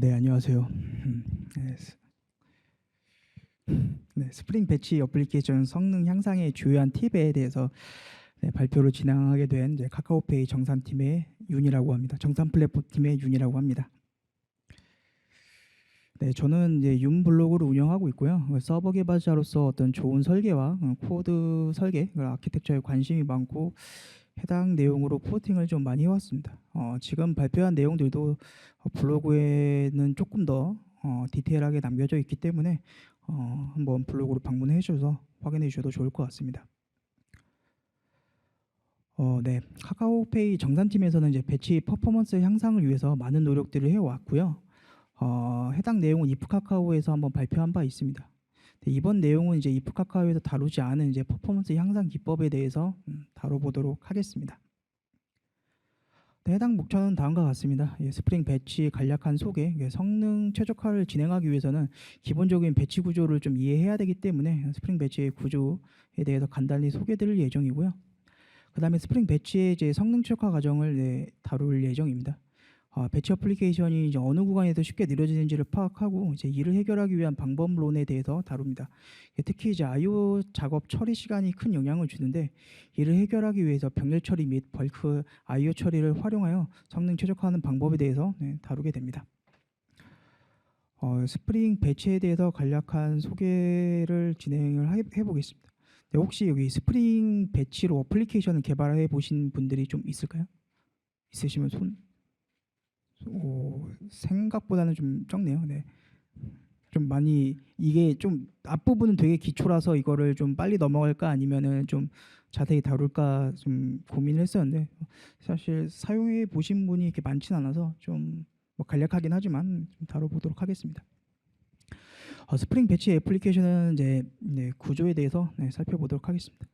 네, 안녕하세요. 네, 스프링 배치 어플리케이션 성능 향상의 주요한 팁에 대해서 발표를 진행하게 된 이제 카카오페이 정산팀의 윤이라고 합니다. 정산 플랫폼 팀의 윤이라고 합니다. 네, 저는 이제 윤 블로그를 운영하고 있고요. 서버 개발자로서 어떤 좋은 설계와 코드 설계, 아키텍처에 관심이 많고 해당 내용으로 포팅을 좀 많이 해왔습니다. 지금 발표한 내용들도 블로그에는 조금 더 디테일하게 남겨져 있기 때문에 한번 블로그로 방문해 주셔서 확인해 주셔도 좋을 것 같습니다. 네, 카카오페이 정산팀에서는 이제 배치 퍼포먼스 향상을 위해서 많은 노력들을 해왔고요. 해당 내용은 이프카카오에서 한번 발표한 바 있습니다. 이번 내용은 이제 이프카카오에서 다루지 않은 이제 퍼포먼스 향상 기법에 대해서 다뤄보도록 하겠습니다. 네, 해당 목표는 다음과 같습니다. 스프링 배치 간략한 소개, 성능 최적화를 진행하기 위해서는 기본적인 배치 구조를 좀 이해해야 되기 때문에 스프링 배치의 구조에 대해서 간단히 소개드릴 예정이고요. 그 다음에 스프링 배치의 이제 성능 최적화 과정을 다룰 예정입니다. 배치 어플리케이션이 이제 어느 구간에서 쉽게 느려지는지를 파악하고 이제 이를 해결하기 위한 방법론에 대해서 다룹니다. 특히 이제 I/O 작업 처리 시간이 큰 영향을 주는데 이를 해결하기 위해서 병렬 처리 및 벌크 I/O 처리를 활용하여 성능 최적화하는 방법에 대해서 다루게 됩니다. 스프링 배치에 대해서 간략한 소개를 진행을 해보겠습니다. 네, 혹시 여기 스프링 배치로 어플리케이션을 개발해 보신 분들이 좀 있을까요? 있으시면 손. 생각보다는 좀 적네요. 네. 좀 많이 이게 좀 앞부분은 되게 기초라서 이거를 좀 빨리 넘어갈까 아니면은 좀 자세히 다룰까 좀 고민을 했었는데 사실 사용해 보신 분이 이렇게 많진 않아서 좀 뭐 간략하긴 하지만 좀 다뤄보도록 하겠습니다. 스프링 배치 애플리케이션은 이제 구조에 대해서 살펴보도록 하겠습니다.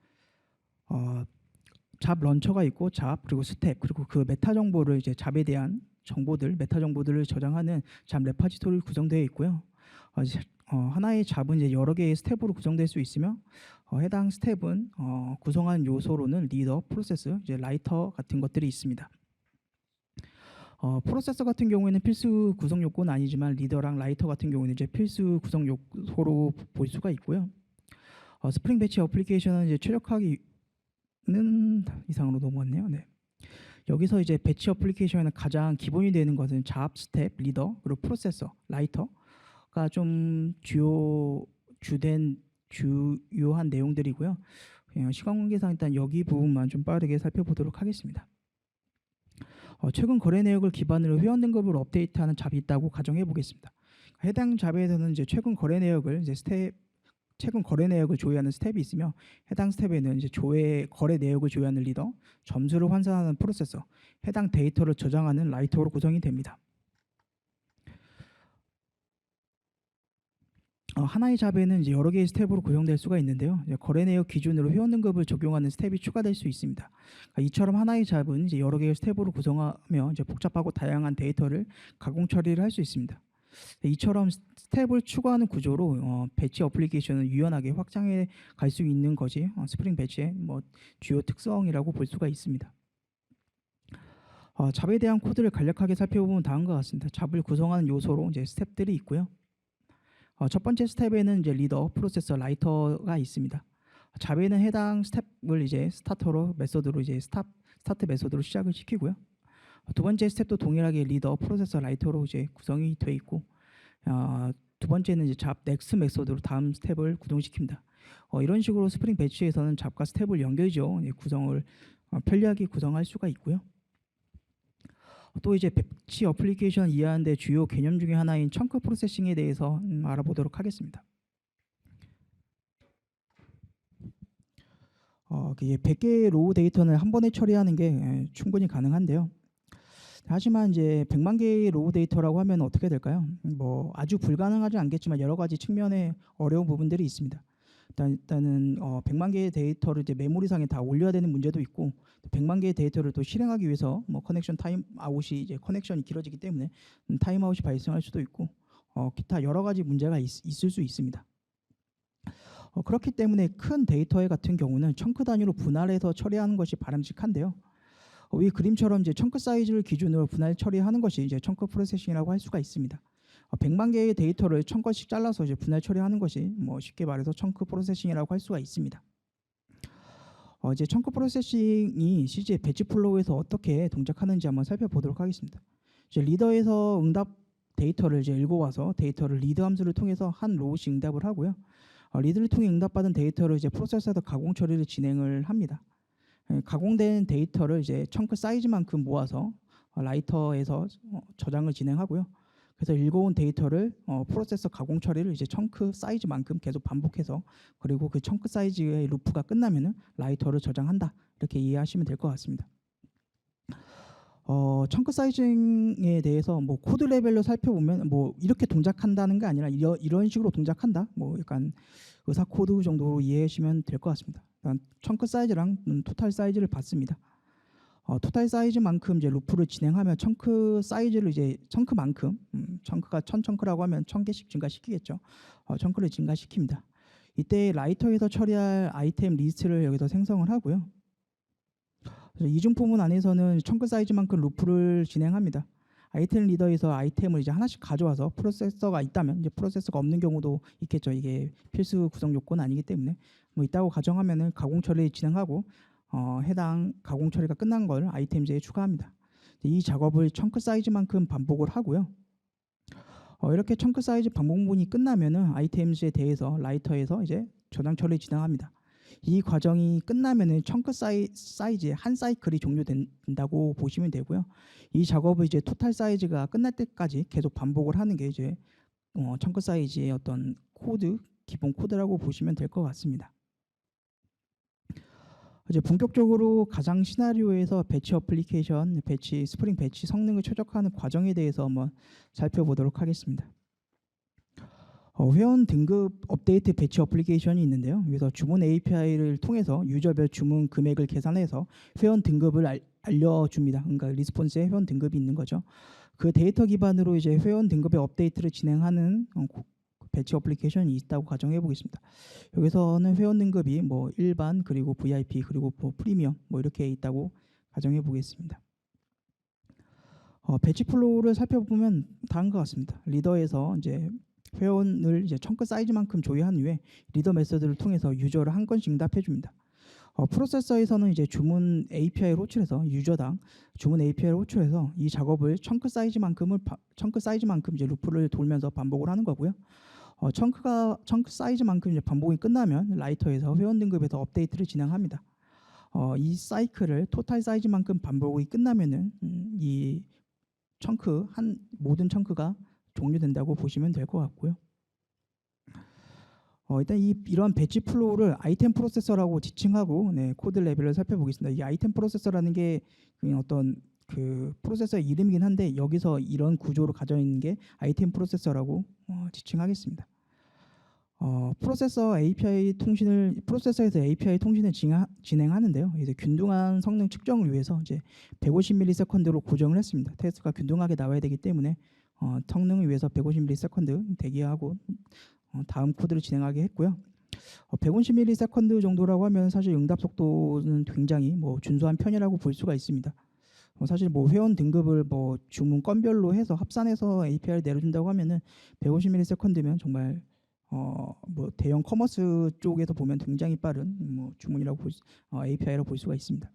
잡 런처가 있고 잡 그리고 스텝 그리고 그 메타 정보를 이제 잡에 대한 정보들 메타 정보들을 저장하는 잡 레파지토리 구성되어 있고요. 하나의 잡은 이제 여러 개의 스텝으로 구성될 수 있으며 해당 스텝은 구성한 요소로는 리더, 프로세스, 이제 라이터 같은 것들이 있습니다. 프로세서 같은 경우에는 필수 구성 요건은 아니지만 리더랑 라이터 같은 경우는 이제 필수 구성 요소로 볼 수가 있고요. 스프링 배치 어플리케이션은 이제 최적화하기 는 이상으로 넘어왔네요. 네. 여기서 이제 배치 어플리케이션에는 가장 기본이 되는 것은 잡, 스텝, 리더, 그리고 프로세서, 라이터가 좀 주요한 내용들이고요. 시간 관계상 일단 여기 부분만 좀 빠르게 살펴보도록 하겠습니다. 최근 거래 내역을 기반으로 회원 등급을 업데이트하는 잡이 있다고 가정해 보겠습니다. 해당 잡에서는 이제 최근 거래 내역을 이제 최근 거래 내역을 조회하는 스텝이 있으며 해당 스텝에는 이제 거래 내역을 조회하는 리더, 점수를 환산하는 프로세서, 해당 데이터를 저장하는 라이터로 구성이 됩니다. 하나의 잡에는 이제 여러 개의 스텝으로 구성될 수가 있는데요. 거래 내역 기준으로 회원 등급을 적용하는 스텝이 추가될 수 있습니다. 이처럼 하나의 잡은 이제 여러 개의 스텝으로 구성하며 이제 복잡하고 다양한 데이터를 가공 처리를 할 수 있습니다. 이처럼 스텝을 추가하는 구조로 배치 어플리케이션을 유연하게 확장해 갈 수 있는 것이 스프링 배치의 뭐 주요 특성이라고 볼 수가 있습니다. 잡에 대한 코드를 간략하게 살펴보면 다음과 같습니다. 잡을 구성하는 요소로 이제 스텝들이 있고요. 첫 번째 스텝에는 이제 리더, 프로세서, 라이터가 있습니다. 잡에는 해당 스텝을 이제 스타터로 메소드로 이제 스타트 메소드로 시작을 시키고요. 두 번째 스텝도 동일하게 리더, 프로세서, 라이터로 이제 구성이 되어 있고 두 번째는 이제 잡 넥스트 메소드로 다음 스텝을 구동시킵니다. 이런 식으로 스프링 배치에서는 잡과 스텝을 연결지어 구성을 편리하게 구성할 수가 있고요. 또 이제 배치 어플리케이션 이해하는 데 주요 개념 중에 하나인 청크 프로세싱에 대해서 알아보도록 하겠습니다. 100개의 로우 데이터는 한 번에 처리하는 게 충분히 가능한데요. 하지만 이제 100만 개의 로우 데이터라고 하면 어떻게 될까요? 뭐 아주 불가능하지 않겠지만 여러 가지 측면에 어려운 부분들이 있습니다. 일단은 100만 개의 데이터를 이제 메모리상에 다 올려야 되는 문제도 있고 100만 개의 데이터를 또 실행하기 위해서 뭐 커넥션 타임 아웃이 이제 커넥션이 길어지기 때문에 타임 아웃이 발생할 수도 있고 기타 여러 가지 문제가 있을 수 있습니다. 그렇기 때문에 큰 데이터의 같은 경우는 청크 단위로 분할해서 처리하는 것이 바람직한데요. 위 그림처럼 이제 청크 사이즈를 기준으로 분할 처리하는 것이 이제 청크 프로세싱이라고 할 수가 있습니다. 100만 개의 데이터를 1000건씩 잘라서 이제 분할 처리하는 것이 뭐 쉽게 말해서 청크 프로세싱이라고 할 수가 있습니다. 이제 청크 프로세싱이 실제 배치 플로우에서 어떻게 동작하는지 한번 살펴보도록 하겠습니다. 이제 리더에서 응답 데이터를 이제 읽어와서 데이터를 리드 함수를 통해서 한 로우씩 응답을 하고요. 리드를 통해 응답받은 데이터를 이제 프로세서에서 가공 처리를 진행을 합니다. 가공된 데이터를 이제 청크 사이즈만큼 모아서 라이터에서 저장을 진행하고요. 그래서 읽어온 데이터를 프로세서 가공 처리를 이제 청크 사이즈만큼 계속 반복해서 그리고 그 청크 사이즈의 루프가 끝나면은 라이터를 저장한다. 이렇게 이해하시면 될 것 같습니다. 청크 사이징에 대해서 뭐 코드 레벨로 살펴보면 뭐 이렇게 동작한다는 게 아니라 이런 식으로 동작한다. 뭐 약간 의사 코드 정도로 이해하시면 될 것 같습니다. 일단 청크 사이즈랑 토탈 사이즈를 받습니다. 토탈 사이즈만큼 이제 루프를 진행하면 청크 사이즈를 이제 청크만큼 청크가 1000청크라고 하면 1000개씩 증가시키겠죠. 청크를 증가시킵니다. 이때 라이터에서 처리할 아이템 리스트를 여기서 생성을 하고요. 이중포문 안에서는 청크 사이즈만큼 루프를 진행합니다. 아이템 리더에서 아이템을 이제 하나씩 가져와서 프로세서가 있다면 이제 프로세서가 없는 경우도 있겠죠. 이게 필수 구성 요건은 아니기 때문에 뭐 있다고 가정하면은 가공 처리 진행하고 해당 가공 처리가 끝난 걸 아이템즈에 추가합니다. 이 작업을 청크 사이즈만큼 반복을 하고요. 이렇게 청크 사이즈 반복문이 끝나면은 아이템즈에 대해서 라이터에서 이제 저장 처리 진행합니다. 이 과정이 끝나면은 청크 사이즈의 한 사이클이 종료된다고 보시면 되고요. 이 작업을 이제 토탈 사이즈가 끝날 때까지 계속 반복을 하는 게 이제 청크 사이즈의 어떤 코드, 기본 코드라고 보시면 될 것 같습니다. 이제 본격적으로 가상 시나리오에서 배치 어플리케이션, 스프링 배치 성능을 최적화하는 과정에 대해서 한번 살펴보도록 하겠습니다. 회원 등급 업데이트 배치 어플리케이션이 있는데요. 그래서 주문 API를 통해서 유저별 주문 금액을 계산해서 회원 등급을 알려줍니다. 그러니까 리스폰스에 회원 등급이 있는 거죠. 그 데이터 기반으로 이제 회원 등급의 업데이트를 진행하는 배치 어플리케이션이 있다고 가정해 보겠습니다. 여기서는 회원 등급이 뭐 일반 그리고 VIP 그리고 뭐 프리미엄 뭐 이렇게 있다고 가정해 보겠습니다. 배치 플로우를 살펴보면 다음과 같습니다. 리더에서 이제 회원을 이제 청크 사이즈만큼 조회한 후에 리더 메서드를 통해서 유저를 한 건씩 응답해 줍니다. 프로세서에서는 이제 주문 API를 호출해서 유저당 주문 API를 호출해서 이 작업을 청크 사이즈만큼 이제 루프를 돌면서 반복을 하는 거고요. 청크 사이즈만큼 이제 반복이 끝나면 라이터에서 회원 등급에서 업데이트를 진행합니다. 이 사이클을 토탈 사이즈만큼 반복이 끝나면은 이 청크 모든 청크가 종료된다고 보시면 될 것 같고요. 일단 이러한 배치 플로우를 아이템 프로세서라고 지칭하고 코드 레벨을 살펴보겠습니다. 이 아이템 프로세서라는 게 어떤 그 프로세서의 이름이긴 한데 여기서 이런 구조로 가져 있는 게 아이템 프로세서라고 지칭하겠습니다. 프로세서에서 API 통신을 진행하는데요. 이제 균등한 성능 측정을 위해서 이제 150ms로 고정을 했습니다. 테스트가 균등하게 나와야 되기 때문에 성능을 위해서 150ms 대기하고 다음 코드를 진행하게 했고요. 150ms 정도라고 하면 사실 응답 속도는 굉장히 뭐 준수한 편이라고 볼 수가 있습니다. 사실 뭐 회원 등급을 뭐 주문 건별로 해서 합산해서 API를 내려준다고 하면은 150ms면 정말 뭐 대형 커머스 쪽에서 보면 굉장히 빠른 뭐 주문이라고 API라고 볼 수가 있습니다.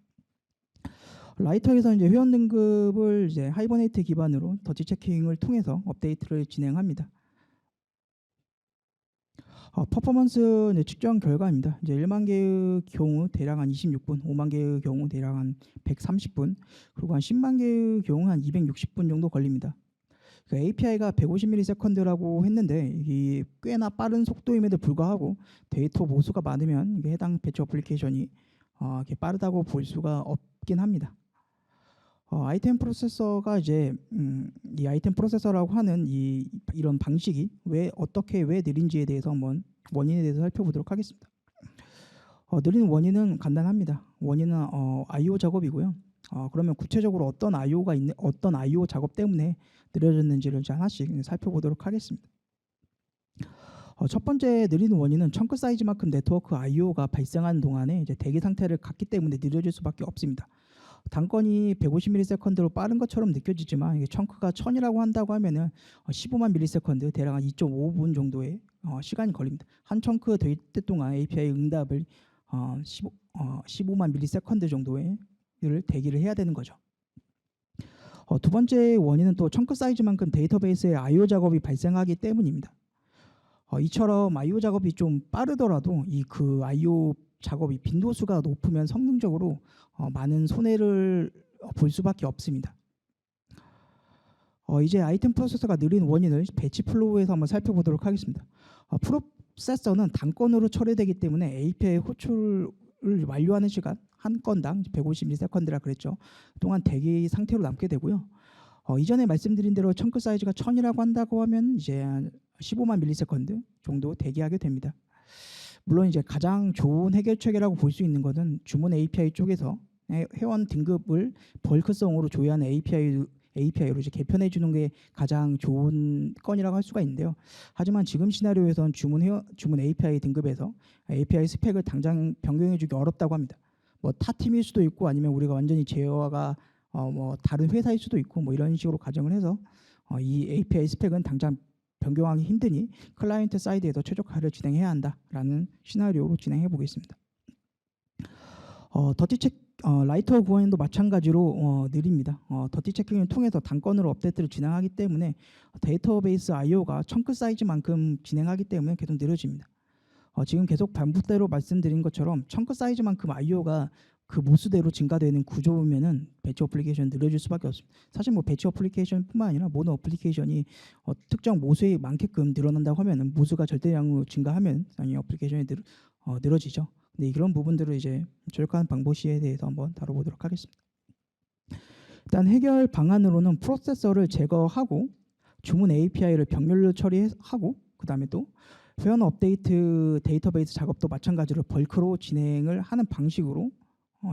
라이터에서 이제 회원 등급을 이제 하이버네이트 기반으로 더치 체킹을 통해서 업데이트를 진행합니다. 퍼포먼스 이제 측정 결과입니다. 이제 1만 개의 경우 대략 한 26분, 5만 개의 경우 대략 한 130분, 그리고 한 10만 개의 경우 한 260분 정도 걸립니다. 그 API가 150ms라고 했는데 이게 꽤나 빠른 속도임에도 불구하고 데이터 모수가 많으면 이게 해당 배치 어플리케이션이 이렇게 빠르다고 볼 수가 없긴 합니다. 아이템 프로세서가 이제 이 아이템 프로세서라고 하는 이런 방식이 왜 느린지에 대해서 한번 원인에 대해서 살펴보도록 하겠습니다. 느린 원인은 간단합니다. 원인은 I/O 작업이고요. 그러면 구체적으로 어떤 I/O 작업 때문에 느려졌는지를 이제 하나씩 살펴보도록 하겠습니다. 첫 번째 느린 원인은 청크 사이즈만큼 네트워크 I/O가 발생하는 동안에 이제 대기 상태를 갖기 때문에 느려질 수밖에 없습니다. 단건이 150ms로 빠른 것처럼 느껴지지만 이게 청크가 1000이라고 한다고 하면은 15만 ms 대략 한 2.5분 정도의 시간이 걸립니다. 한 청크 될 때 동안 API 응답을 15만 ms 정도의 를 대기를 해야 되는 거죠. 두 번째 원인은 또 청크 사이즈만큼 데이터베이스에 I/O 작업이 발생하기 때문입니다. 이처럼 I/O 작업이 좀 빠르더라도 그 I/O 작업이 빈도수가 높으면 성능적으로 많은 손해를 볼 수밖에 없습니다. 이제 아이템 프로세서가 느린 원인을 배치 플로우에서 한번 살펴보도록 하겠습니다. 프로세서는 단건으로 처리되기 때문에 API 호출을 완료하는 시간 한 건당 150ms라 그랬죠. 그동안 대기 상태로 남게 되고요. 이전에 말씀드린 대로 청크 사이즈가 1000이라고 한다고 하면 이제 한 15만 ms 정도 대기하게 됩니다. 물론 이제 가장 좋은 해결책이라고 볼 수 있는 것은 주문 API 쪽에서 회원 등급을 벌크성으로 조회하는 API로 이제 개편해 주는 게 가장 좋은 건이라고 할 수가 있는데요. 하지만 지금 시나리오에서는 주문 API 등급에서 API 스펙을 당장 변경해 주기 어렵다고 합니다. 뭐 타 팀일 수도 있고 아니면 우리가 완전히 제어가 뭐 다른 회사일 수도 있고 뭐 이런 식으로 가정을 해서 이 API 스펙은 당장 변경하기 힘드니 클라이언트 사이드에서 최적화를 진행해야 한다라는 시나리오로 진행해 보겠습니다. 라이터 구현도 마찬가지로 느립니다. 더티 체킹을 통해서 단건으로 업데이트를 진행하기 때문에 데이터베이스 I/O가 청크 사이즈만큼 진행하기 때문에 계속 느려집니다. 지금 계속 반복대로 말씀드린 것처럼 청크 사이즈만큼 I/O가 그 모수대로 증가되는 구조면은 배치 어플리케이션 느려질 수밖에 없습니다. 사실 뭐 배치 어플리케이션뿐만 아니라 모든 어플리케이션이 특정 모수에 많게끔 늘어난다고 하면은 모수가 절대량으로 증가하면 당연히 어플리케이션이 늘어지죠. 근데 이런 부분들을 이제 조력하는 방법에 대해서 한번 다뤄보도록 하겠습니다. 일단 해결 방안으로는 프로세서를 제거하고 주문 API를 병렬로 처리하고 그다음에 또 회원 업데이트 데이터베이스 작업도 마찬가지로 벌크로 진행을 하는 방식으로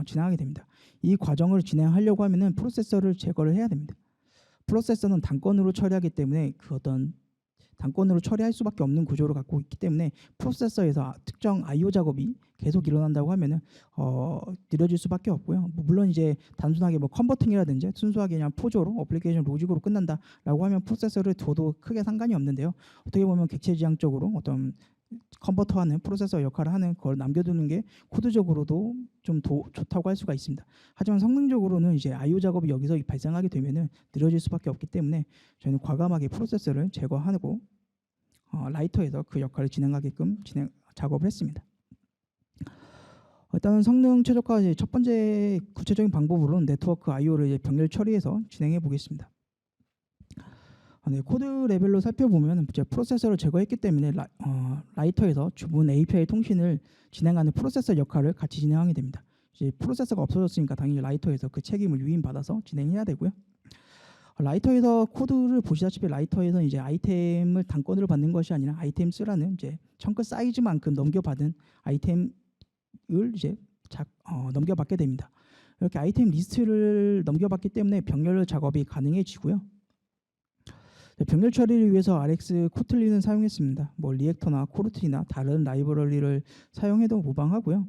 진행하게 됩니다. 이 과정을 진행하려고 하면은 프로세서를 제거를 해야 됩니다. 프로세서는 단건으로 처리하기 때문에 그 어떤 단건으로 처리할 수밖에 없는 구조를 갖고 있기 때문에 프로세서에서 특정 I/O 작업이 계속 일어난다고 하면은 느려질 수밖에 없고요. 물론 이제 단순하게 뭐 컨버팅이라든지 순수하게 그냥 포조로 어플리케이션 로직으로 끝난다라고 하면 프로세서를 둬도 크게 상관이 없는데요. 어떻게 보면 객체지향적으로 어떤 컨버터하는 프로세서 역할을 하는 걸 남겨두는 게 코드적으로도 좀 좋다고 할 수가 있습니다. 하지만 성능적으로는 이제 I/O 작업이 여기서 발생하게 되면은 느려질 수밖에 없기 때문에 저희는 과감하게 프로세서를 제거하고 라이터에서 그 역할을 진행하게끔 작업을 했습니다. 일단은 성능 최적화 첫 번째 구체적인 방법으로는 네트워크 I/O를 이제 병렬 처리해서 진행해 보겠습니다. 네, 코드 레벨로 살펴보면 이제 프로세서를 제거했기 때문에 라이터에서 주문 API 통신을 진행하는 프로세서 역할을 같이 진행하게 됩니다. 이제 프로세서가 없어졌으니까 당연히 라이터에서 그 책임을 위임받아서 진행해야 되고요. 라이터에서 코드를 보시다시피 라이터에서 이제 아이템을 단건으로 받는 것이 아니라 아이템 수라는 이제 청크 사이즈만큼 넘겨받은 아이템을 이제 넘겨받게 됩니다. 이렇게 아이템 리스트를 넘겨받기 때문에 병렬 작업이 가능해지고요. 병렬 처리를 위해서 RX 코틀린을 사용했습니다. 뭐 리액터나 코르트나 다른 라이브러리를 사용해도 무방하고요.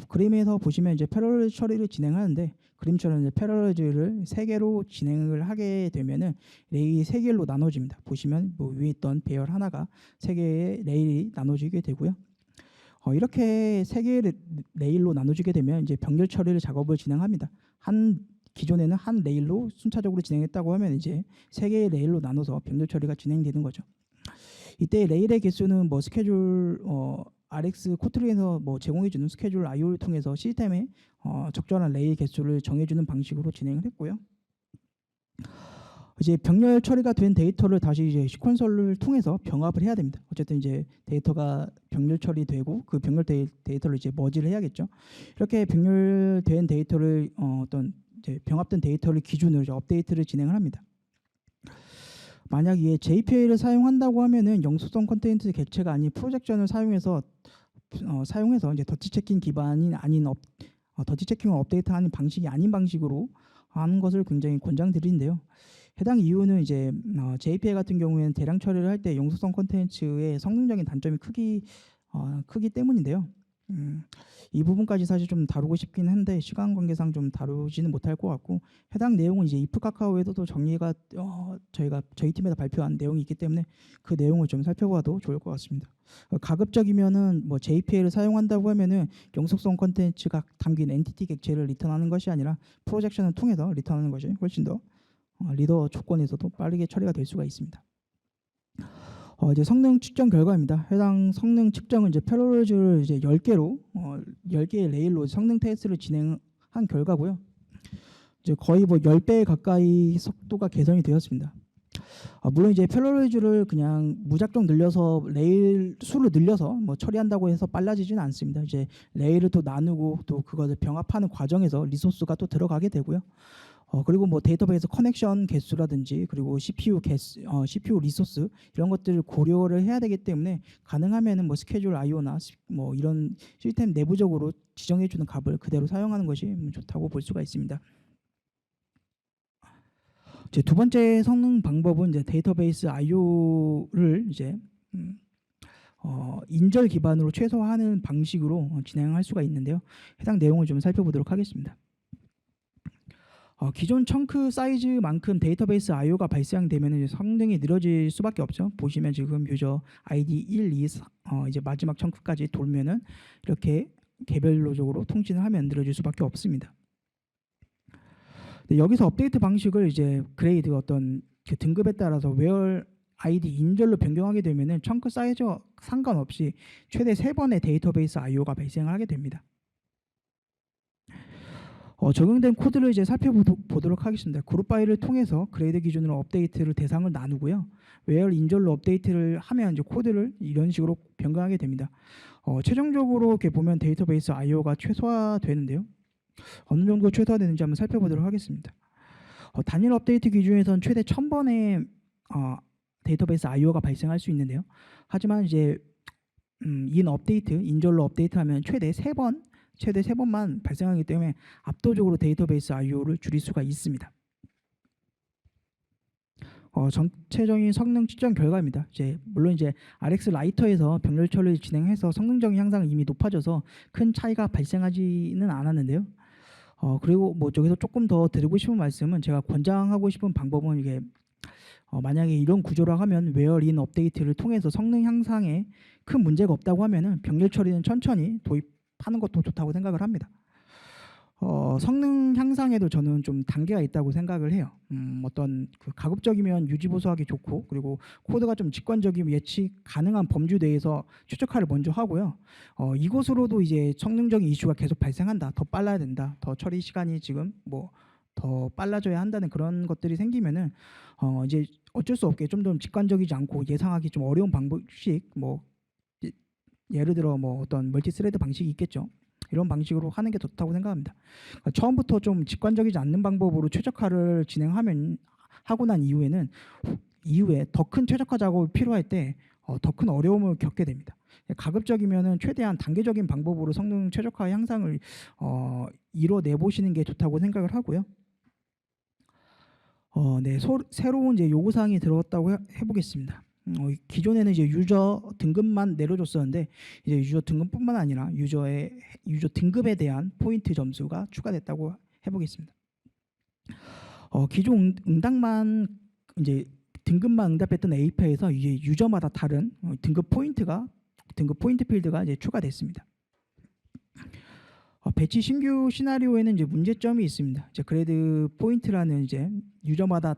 그림에서 보시면 이제 패러럴 처리를 진행하는데 그림처럼 이제 패러럴즈를 3개로 진행을 하게 되면은 레일이 3개로 나눠집니다. 보시면 뭐 위에 있던 배열 하나가 3개의 레일이 나눠지게 되고요. 이렇게 3개의 레일로 나눠지게 되면 이제 병렬 처리를 작업을 진행합니다. 기존에는 한 레일로 순차적으로 진행했다고 하면 이제 3개의 레일로 나눠서 병렬 처리가 진행되는 거죠. 이때 레일의 개수는 뭐 스케줄 RX 코틀린에서 뭐 제공해주는 스케줄 I/O를 통해서 시스템에 적절한 레일 개수를 정해주는 방식으로 진행을 했고요. 이제 병렬 처리가 된 데이터를 다시 이제 시퀀서를 통해서 병합을 해야 됩니다. 어쨌든 이제 데이터가 병렬 처리되고 그 병렬 데이터를 이제 머지를 해야겠죠. 이렇게 병렬된 데이터를 어떤 이제 병합된 데이터를 기준으로 이제 업데이트를 진행을 합니다. 만약 이게 JPA를 사용한다고 하면은 영수성 컨테인트 객체가 아닌 프로젝션을 사용해서 이제 더티 체킹 기반이 아닌 더티 체킹을 업데이트하는 방식이 아닌 방식으로 하는 것을 굉장히 권장드리는데요. 해당 이유는 이제 JPA 같은 경우에는 대량 처리를 할 때 영수성 컨텐츠의 성능적인 단점이 크기 때문인데요. 음, 이 부분까지 사실 좀 다루고 싶긴 한데 시간 관계상 좀 다루지는 못할 것 같고, 해당 내용은 이제 if 카카오에서도 정리가 저희 팀에서 발표한 내용이 있기 때문에 그 내용을 좀 살펴봐도 좋을 것 같습니다. 가급적이면은 뭐 JPL을 사용한다고 하면은 영속성 콘텐츠가 담긴 엔티티 객체를 리턴하는 것이 아니라 프로젝션을 통해서 리턴하는 것이 훨씬 더 리더 조건에서도 빠르게 처리가 될 수가 있습니다. 이제 성능 측정 결과입니다. 해당 성능 측정은 이제 패러로즈를 이제 10개로 10개의 레일로 성능 테스트를 진행한 결과고요. 이제 거의 뭐 10배 가까이 속도가 개선이 되었습니다. 물론 이제 패러로즈를 그냥 무작정 늘려서 레일 수를 늘려서 뭐 처리한다고 해서 빨라지지는 않습니다. 이제 레일을 또 나누고 또 그것을 병합하는 과정에서 리소스가 또 들어가게 되고요. 그리고 뭐 데이터베이스 커넥션 개수라든지 그리고 CPU 개수, CPU 리소스 이런 것들을 고려를 해야 되기 때문에 가능하면은 뭐 스케줄 IO나 뭐 이런 시스템 내부적으로 지정해 주는 값을 그대로 사용하는 것이 좋다고 볼 수가 있습니다. 제 두 번째 성능 방법은 이제 데이터베이스 IO를 이제 인절 기반으로 최소화하는 방식으로 진행할 수가 있는데요. 해당 내용을 좀 살펴보도록 하겠습니다. 기존 청크 사이즈만큼 데이터베이스 IO가 발생되면 성능이 느려질 수밖에 없죠. 보시면 지금 유저 ID 1, 2, 4, 이제 마지막 청크까지 돌면은 이렇게 개별로적으로 통신을 하면 느려질 수밖에 없습니다. 여기서 업데이트 방식을 이제 그레이드 어떤 그 등급에 따라서 웨어 ID 인절로 변경하게 되면은 청크 사이즈와 상관없이 최대 3번의 데이터베이스 IO가 발생을 하게 됩니다. 적용된 코드를 이제 살펴보도록 하겠습니다. 그룹 파일을 통해서 그레이드 기준으로 업데이트를 대상을 나누고요. 웨어 인절로 업데이트를 하면 이제 코드를 이런 식으로 변경하게 됩니다. 최종적으로 이렇게 보면 데이터베이스 IO가 최소화되는데요. 어느 정도 최소화되는지 한번 살펴보도록 하겠습니다. 단일 업데이트 기준에서는 최대 1000번의 데이터베이스 IO가 발생할 수 있는데요. 하지만 이제 인절로 업데이트하면 최대 3번만 발생하기 때문에 압도적으로 데이터베이스 IO를 줄일 수가 있습니다. 전체적인 성능 측정 결과입니다. 물론 이제 RX 라이터에서 병렬 처리를 진행해서 성능적인 향상은 이미 높아져서 큰 차이가 발생하지는 않았는데요. 그리고 뭐 저기서 조금 더 드리고 싶은 말씀은, 제가 권장하고 싶은 방법은 이게 만약에 이런 구조라 하면 웨어인 업데이트를 통해서 성능 향상에 큰 문제가 없다고 하면은 병렬 처리는 천천히 도입하는 것도 좋다고 생각을 합니다. 성능 향상에도 저는 좀 단계가 있다고 생각을 해요. 어떤 그 가급적이면 유지 보수하기 좋고, 그리고 코드가 좀 직관적이면 예측 가능한 범주 내에서 최적화를 먼저 하고요. 이곳으로도 이제 성능적인 이슈가 계속 발생한다, 더 빨라야 된다, 더 처리 시간이 지금 뭐 더 빨라져야 한다는 그런 것들이 생기면은 이제 어쩔 수 없게 좀 더 직관적이지 않고 예상하기 좀 어려운 방식뭐 예를 들어 뭐 어떤 멀티 스레드 방식이 있겠죠. 이런 방식으로 하는 게 좋다고 생각합니다. 처음부터 좀 직관적이지 않는 방법으로 최적화를 하고 난 이후에 더 큰 최적화 작업이 필요할 때 더 큰 어려움을 겪게 됩니다. 가급적이면은 최대한 단계적인 방법으로 성능 최적화 향상을 이뤄내 보시는 게 좋다고 생각을 하고요. 네, 새로운 이제 요구 사항이 들어왔다고 해보겠습니다. 기존에는 이제 유저 등급만 내려줬었는데 이제 유저 등급뿐만 아니라 유저 등급에 대한 포인트 점수가 추가됐다고 해보겠습니다. 기존 응답만 이제 등급만 응답했던 API에서 이제 유저마다 다른 등급 포인트 필드가 이제 추가됐습니다. 배치 신규 시나리오에는 이제 문제점이 있습니다. 이제 그레이드 포인트라는 이제 유저마다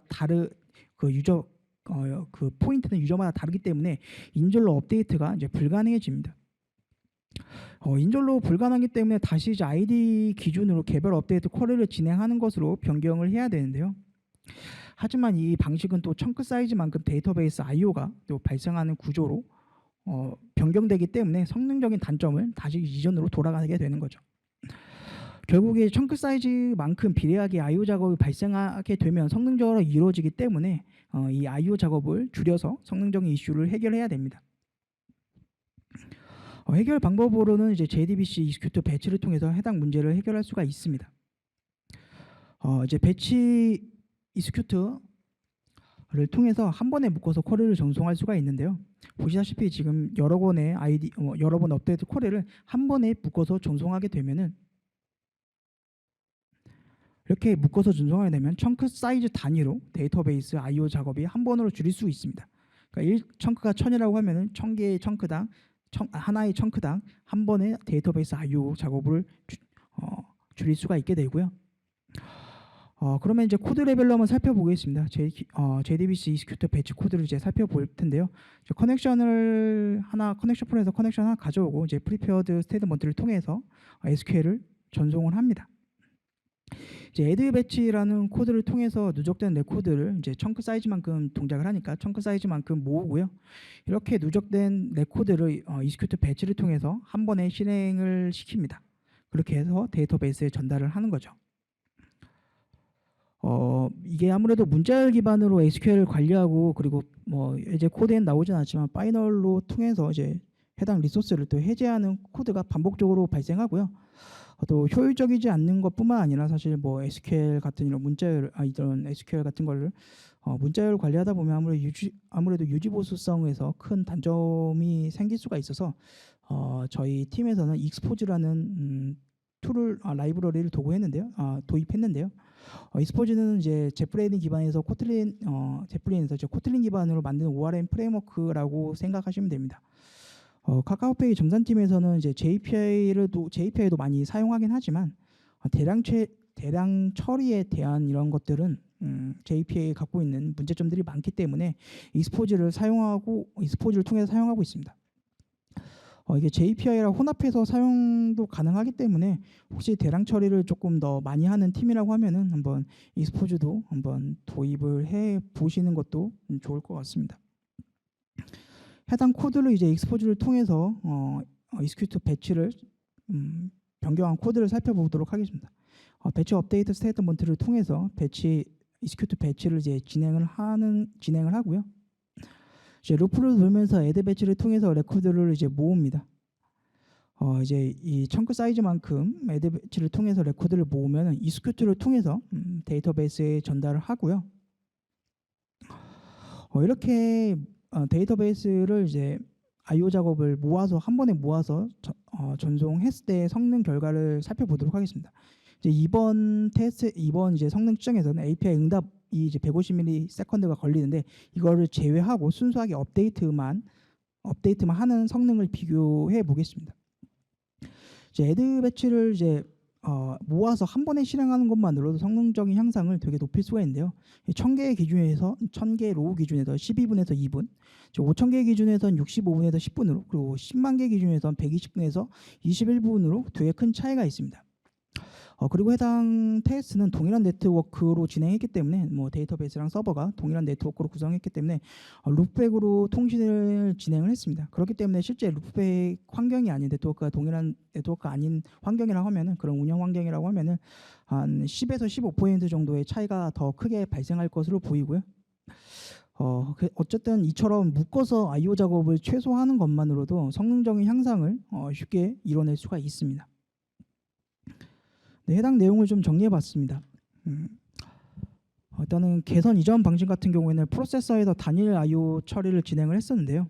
그 포인트는 유저마다 다르기 때문에 인절로 업데이트가 이제 불가능해집니다. 인절로 불가능하기 때문에 다시 이제 ID 기준으로 개별 업데이트 쿼리를 진행하는 것으로 변경을 해야 되는데요. 하지만 이 방식은 또 청크 사이즈만큼 데이터베이스 IO가 또 발생하는 구조로 변경되기 때문에 성능적인 단점을 다시 이전으로 돌아가게 되는 거죠. 결국에 청크 사이즈만큼 비례하게 IO 작업이 발생하게 되면 성능적으로 이루어지기 때문에 이 IO 작업을 줄여서 성능적인 이슈를 해결해야 됩니다. 해결 방법으로는 이제 JDBC execute 배치를 통해서 해당 문제를 해결할 수가 있습니다. 이제 배치 execute 통해서 한 번에 묶어서 쿼리를 전송할 수가 있는데요. 보시다시피 지금 여러 번의 여러 번 업데이트 쿼리를 한 번에 묶어서 전송하게 되면은 이렇게 묶어서 전송하게 되면 청크 사이즈 단위로 데이터베이스 I/O 작업이 한 번으로 줄일 수 있습니다. 그러니까 1 청크가 1000이라고 하면은 1000개의 청크당 하나의 청크당 한 번에 데이터베이스 I/O 작업을 줄일 수가 있게 되고요. 그러면 이제 코드 레벨로 한번 살펴보겠습니다. JDBC 이스큐트 배치 코드를 이제 살펴볼 텐데요. 커넥션 폴에서 커넥션 하나 가져오고 이제 프리페어드 스테이트먼트를 통해서 SQL을 전송을 합니다. 이제 add 배치라는 코드를 통해서 누적된 내 코드를 이제 청크 사이즈만큼 동작을 하니까 청크 사이즈만큼 모으고요. 이렇게 누적된 내 코드를 이스큐트 배치를 통해서 한 번에 실행을 시킵니다. 그렇게 해서 데이터베이스에 전달을 하는 거죠. 이게 아무래도 문자열 기반으로 SQL을 관리하고 그리고 뭐 이제 코드엔 나오진 않지만 파이널로 통해서 이제 해당 리소스를 또 해제하는 코드가 반복적으로 발생하고요. 또 효율적이지 않는 것뿐만 아니라 사실 뭐 SQL 같은 이런 이런 SQL 같은 거를 문자열 관리하다 보면 아무래도 유지 보수성에서 큰 단점이 생길 수가 있어서 저희 팀에서는 익스포즈라는 라이브러리를 도입했는데요. 익스포즈는 이제 제프레인 기반에서 제프레인에서 코틀린 기반으로 만든 ORM 프레임워크라고 생각하시면 됩니다. 카카오페이 정산팀에서는 이제 JPI도 많이 사용하긴 하지만 대량 처리에 대한 이런 것들은 JPI가 갖고 있는 문제점들이 많기 때문에 익스포즈를 통해서 사용하고 있습니다. 이게 JPI랑 혼합해서 사용도 가능하기 때문에 혹시 대량 처리를 조금 더 많이 하는 팀이라고 하면은 한번 익스포즈도 한번 도입을 해 보시는 것도 좋을 것 같습니다. 해당 코드를 이제 익스포즈를 통해서 이스큐트 배치를 변경한 코드를 살펴보도록 하겠습니다. 배치 업데이트 스테이트먼트를 통해서 이스큐트 배치를 이제 진행을 하고요. 이제 루프를 돌면서 애드 배치를 통해서 레코드를 이제 모읍니다. 이제 이 청크 사이즈만큼 애드 배치를 통해서 레코드를 모으면 이스큐트를 통해서 데이터베이스에 전달을 하고요. 이렇게 데이터베이스를 이제 I/O 작업을 한 번에 모아서 전송했을 때 성능 결과를 살펴보도록 하겠습니다. 이번 이제 성능 측정에서는 API 응답이 이제 150ms가 걸리는데 이거를 제외하고 순수하게 업데이트만 하는 성능을 비교해 보겠습니다. 이제 애드 배치를 이제 모아서 한 번에 실행하는 것만으로도 성능적인 향상을 되게 높일 수가 있는데요. 1000개 로우 기준에서 12분에서 2분, 5000개 기준에서는 65분에서 10분으로, 그리고 10만 개 기준에서는 120분에서 21분으로 되게 큰 차이가 있습니다. 그리고 해당 테스트는 동일한 네트워크로 진행했기 때문에 뭐 데이터베이스랑 서버가 동일한 네트워크로 구성했기 때문에 룹백으로 통신을 진행을 했습니다. 그렇기 때문에 실제 룹백 환경이 아닌 동일한 네트워크가 아닌 환경이라고 하면은 그런 운영 환경이라고 하면은 한 10에서 15% 정도의 차이가 더 크게 발생할 것으로 보이고요. 어쨌든 이처럼 묶어서 I/O 작업을 최소화하는 것만으로도 성능적인 향상을 쉽게 이뤄낼 수가 있습니다. 네, 해당 내용을 좀 정리해봤습니다. 일단은 개선 이전 방식 같은 경우에는 프로세서에서 단일 I/O 처리를 진행을 했었는데요.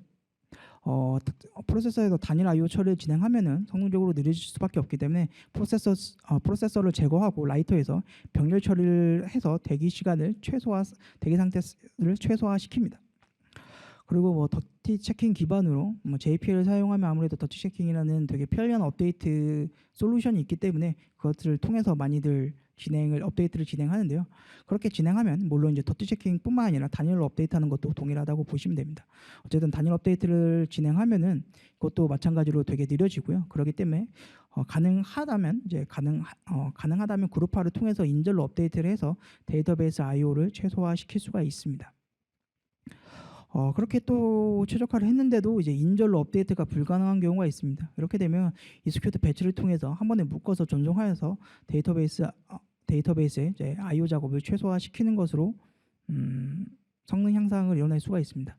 프로세서에서 단일 I/O 처리를 진행하면은 성능적으로 느려질 수밖에 없기 때문에 프로세서를 제거하고 라이터에서 병렬 처리를 해서 대기 상태를 최소화시킵니다. 그리고 뭐 더티 체킹 기반으로 JPL을 사용하면 아무래도 더티 체킹이라는 되게 편리한 업데이트 솔루션이 있기 때문에 그것들을 통해서 많이들 업데이트를 진행하는데요. 그렇게 진행하면 물론 이제 더티 체킹뿐만 아니라 단일로 업데이트하는 것도 동일하다고 보시면 됩니다. 어쨌든 단일 업데이트를 진행하면은 그것도 마찬가지로 되게 느려지고요. 그렇기 때문에 가능하다면 그룹화를 통해서 인절로 업데이트를 해서 데이터베이스 I/O를 최소화시킬 수가 있습니다. 그렇게 또 최적화를 했는데도 이제 인절로 업데이트가 불가능한 경우가 있습니다. 이렇게 되면 이스큐트 배치를 통해서 한 번에 묶어서 전송하여서 데이터베이스의 이제 I/O 작업을 최소화시키는 것으로 성능 향상을 이뤄낼 수가 있습니다.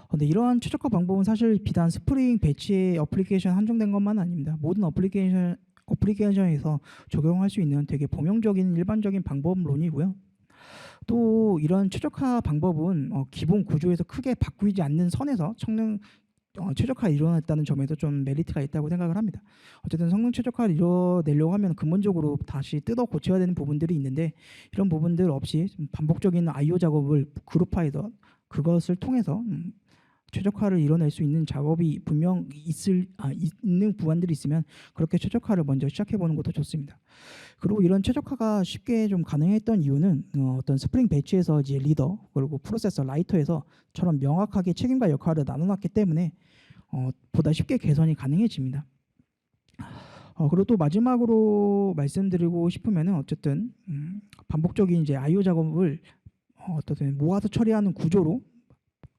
근데 이러한 최적화 방법은 사실 비단 스프링 배치의 어플리케이션 한정된 것만 아닙니다. 모든 어플리케이션에서 적용할 수 있는 되게 범용적인 일반적인 방법론이고요. 또 이런 최적화 방법은 기본 구조에서 크게 바꾸지 않는 선에서 성능 최적화를 이뤄냈다는 점에서 좀 메리트가 있다고 생각을 합니다. 어쨌든 성능 최적화를 이뤄내려고 하면 근본적으로 다시 뜯어 고쳐야 되는 부분들이 있는데 이런 부분들 없이 반복적인 I/O 작업을 그룹화해서 그것을 통해서 최적화를 이뤄낼 수 있는 작업이 분명 있는 부분들이 있으면 그렇게 최적화를 먼저 시작해 보는 것도 좋습니다. 그리고 이런 최적화가 쉽게 좀 가능했던 이유는 어떤 스프링 배치에서 이제 리더 그리고 프로세서 라이터에서처럼 명확하게 책임과 역할을 나눠놨기 때문에 보다 쉽게 개선이 가능해집니다. 그리고 또 마지막으로 말씀드리고 싶으면은 어쨌든 반복적인 이제 I/O 작업을 어떻든 모아서 처리하는 구조로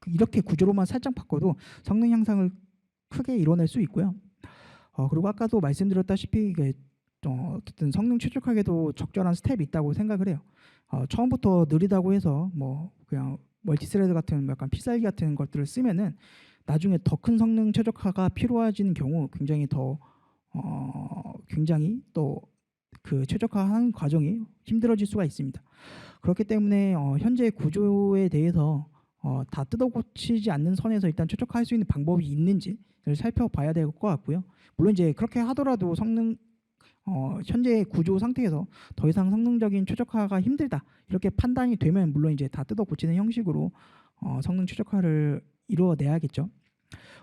이렇게 구조로만 살짝 바꿔도 성능 향상을 크게 이뤄낼 수 있고요. 그리고 아까도 말씀드렸다시피 이게 어쨌든 성능 최적화에도 적절한 스텝이 있다고 생각을 해요. 처음부터 느리다고 해서 뭐 그냥 멀티스레드 같은 약간 필살기 같은 것들을 쓰면은 나중에 더 큰 성능 최적화가 필요해지는 경우 굉장히 또 그 최적화하는 과정이 힘들어질 수가 있습니다. 그렇기 때문에 현재 구조에 대해서 다 뜯어 고치지 않는 선에서 일단 최적화할 수 있는 방법이 있는지를 살펴봐야 될 것 같고요. 물론 이제 그렇게 하더라도 현재 구조 상태에서 더 이상 성능적인 최적화가 힘들다 이렇게 판단이 되면 물론 이제 다 뜯어 고치는 형식으로 성능 최적화를 이루어내야겠죠.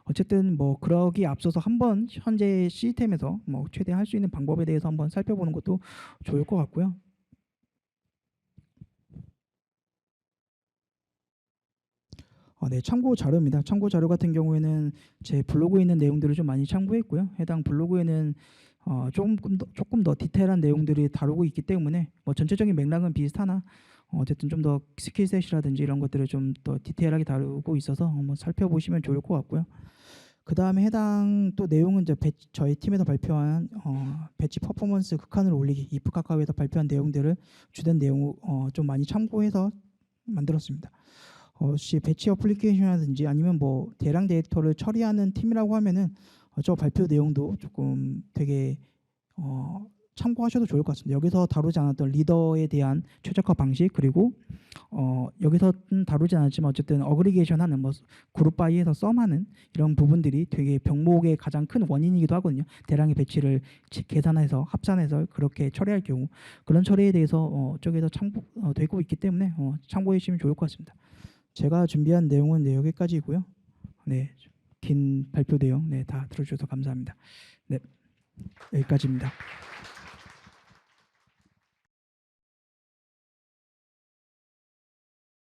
어쨌든 뭐 그러기에 앞서서 한번 현재 시스템에서 뭐 최대한 할 수 있는 방법에 대해서 한번 살펴보는 것도 좋을 것 같고요. 네, 참고 자료입니다. 참고 자료 같은 경우에는 제 블로그에 있는 내용들을 좀 많이 참고했고요. 해당 블로그에는 조금 더 디테일한 내용들이 다루고 있기 때문에 뭐 전체적인 맥락은 비슷하나 어쨌든 좀 더 스킬셋이라든지 이런 것들을 좀 더 디테일하게 다루고 있어서 한번 살펴보시면 좋을 것 같고요. 그 다음에 해당 또 내용은 이제 저희 팀에서 발표한 배치 퍼포먼스 극한을 올리기 이프 카카오에서 발표한 내용들을 주된 내용 좀 많이 참고해서 만들었습니다. 혹시 배치 어플리케이션이라든지 아니면 뭐 대량 데이터를 처리하는 팀이라고 하면은 저 발표 내용도 조금 되게 참고하셔도 좋을 것 같습니다. 여기서 다루지 않았던 리더에 대한 최적화 방식 그리고 여기서는 다루지 않았지만 어쨌든 어그리게이션하는 뭐 그룹 바이에서 썸하는 이런 부분들이 되게 병목의 가장 큰 원인이기도 하거든요. 대량의 배치를 계산해서 합산해서 그렇게 처리할 경우 그런 처리에 대해서 쪽에서 되고 있기 때문에 참고해 주시면 좋을 것 같습니다. 제가 준비한 내용은 여기까지고요. 네, 긴 발표 내용 다 들어주셔서 감사합니다. 네, 여기까지입니다.